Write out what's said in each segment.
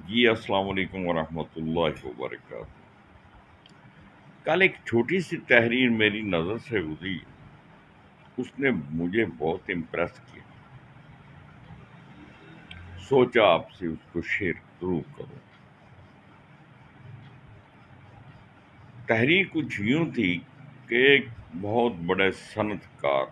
جی السلام علیکم ورحمۃ اللہ وبرکاتہ۔ کل ایک چھوٹی سی تحریر میری نظر سے گزری، اس نے مجھے بہت امپریس کیا۔ سوچا آپ سے اس کو شیئر ضرور کروں۔ تحریر کچھ یوں تھی کہ ایک بہت بڑے صنعت کار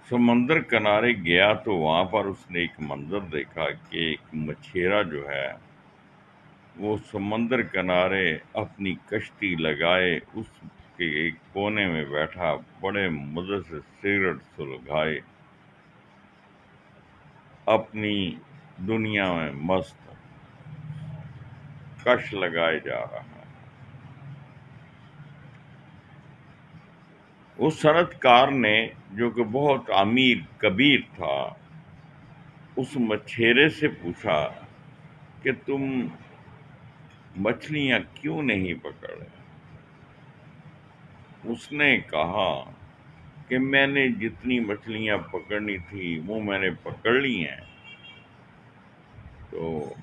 سمندر کنارے گیا تو وہاں پر اس نے ایک منظر دیکھا کہ ایک مچھیرا جو ہے وہ سمندر کنارے اپنی کشتی لگائے اس کے ایک کونے میں بیٹھا بڑے مزے سے سگریٹ سلگائے اپنی دنیا میں مست کش لگائے جا رہا ہے۔ اس صنعت کار نے جو کہ بہت امیر کبیر تھا اس مچھیرے سے پوچھا کہ تم مچھلیاں کیوں نہیں پکڑ رہے؟ اس نے کہا کہ میں نے جتنی مچھلیاں پکڑنی تھی وہ میں نے پکڑ لی ہیں، تو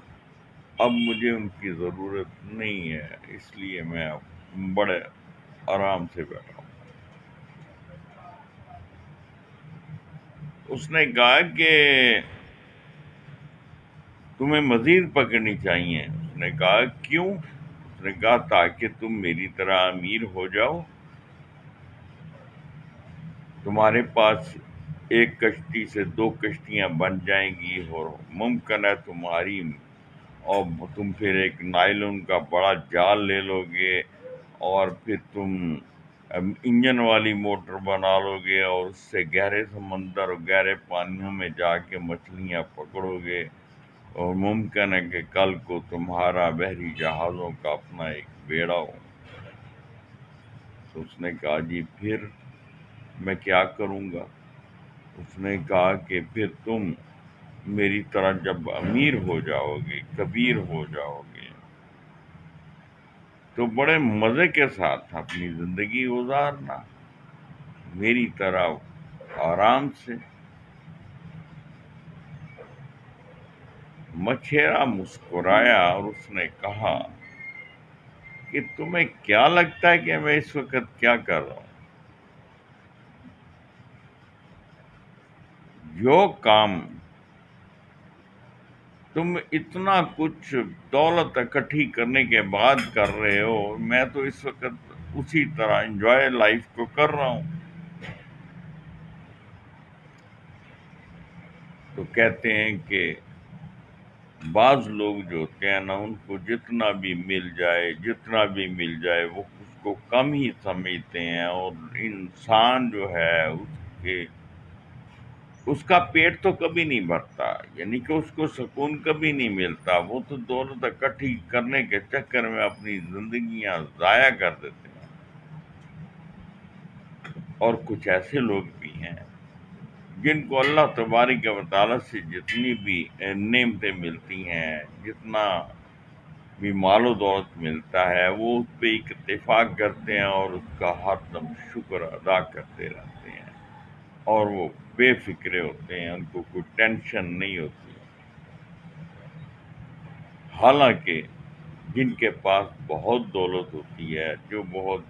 اب مجھے ان کی ضرورت نہیں ہے، اس لیے میں اب بڑے آرام سے بیٹھا ہوں۔ اس نے کہا کہ تمہیں مزید پکڑنی چاہیے۔ اس نے کہا کیوں؟ اس نے کہا تاکہ تم میری طرح امیر ہو جاؤ، تمہارے پاس ایک کشتی سے دو کشتیاں بن جائیں گی اور ممکن ہے تمہاری، اور تم پھر ایک نائلون کا بڑا جال لے لو گے اور پھر تم انجن والی موٹر بنا لو گے اور اس سے گہرے سمندر اور گہرے پانیوں میں جا کے مچھلیاں پکڑو گے، اور ممکن ہے کہ کل کو تمہارا بحری جہازوں کا اپنا ایک بیڑا ہو۔ تو اس نے کہا جی پھر میں کیا کروں گا؟ اس نے کہا کہ پھر تم میری طرح جب امیر ہو جاؤ گے، کبیر ہو جاؤ گے، تو بڑے مزے کے ساتھ اپنی زندگی گزارنا میری طرح آرام سے۔ مچھیرا مسکرایا اور اس نے کہا کہ تمہیں کیا لگتا ہے کہ میں اس وقت کیا کر رہا ہوں؟ جو کام تم اتنا کچھ دولت اکٹھی کرنے کے بعد کر رہے ہو، میں تو اس وقت اسی طرح انجوائے لائف کو کر رہا ہوں۔ تو کہتے ہیں کہ بعض لوگ جو ہوتے ہیں نا، ان کو جتنا بھی مل جائے وہ اس کو کم ہی سمجھتے ہیں، اور انسان جو ہے اس کا پیٹ تو کبھی نہیں بھرتا، یعنی کہ اس کو سکون کبھی نہیں ملتا، وہ تو دولت اکٹھی کرنے کے چکر میں اپنی زندگیاں ضائع کر دیتے ہیں۔ اور کچھ ایسے لوگ بھی ہیں جن کو اللہ تبارک و تعالیٰ سے جتنی بھی نعمتیں ملتی ہیں، جتنا بھی مال و دولت ملتا ہے، وہ اس پہ اتفاق کرتے ہیں اور اس کا ہر دم شکر ادا کرتے رہتے ہیں، اور وہ بے فکرے ہوتے ہیں، ان کو کوئی ٹینشن نہیں ہوتی۔ حالانکہ جن کے پاس بہت دولت ہوتی ہے، جو بہت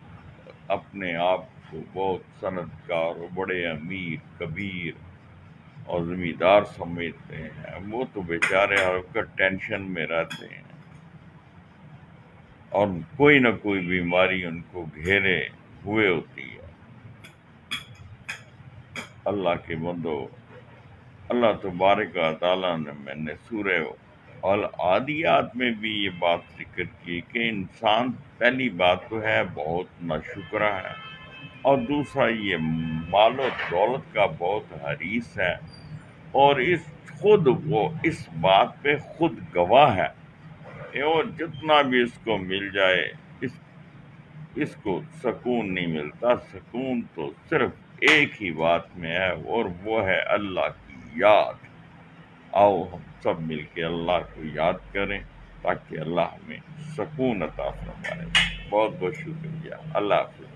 اپنے آپ کو بہت صنعت کار اور بڑے امیر کبیر اور زمیندار سمجھتے ہیں، وہ تو بیچارے ہر وقت ٹینشن میں رہتے ہیں، اور کوئی نہ کوئی بیماری ان کو گھیرے ہوئے ہوتی ہے۔ اللہ کے بندو، اللہ تبارک و تعالیٰ نے سورہ العادیات میں بھی یہ بات ذکر کی کہ انسان پہلی بات تو ہے بہت ناشکرا ہے، اور دوسرا یہ مال و دولت کا بہت حریص ہے، اور وہ اس بات پہ خود گواہ ہے کہ وہ جتنا بھی اس کو مل جائے اس کو سکون نہیں ملتا۔ سکون تو صرف ایک ہی بات میں ہے، اور وہ ہے اللہ کی یاد۔ آؤ ہم سب مل کے اللہ کو یاد کریں تاکہ اللہ ہمیں سکون عطا فرمائے۔ بہت بہت شکریہ۔ اللہ حافظ۔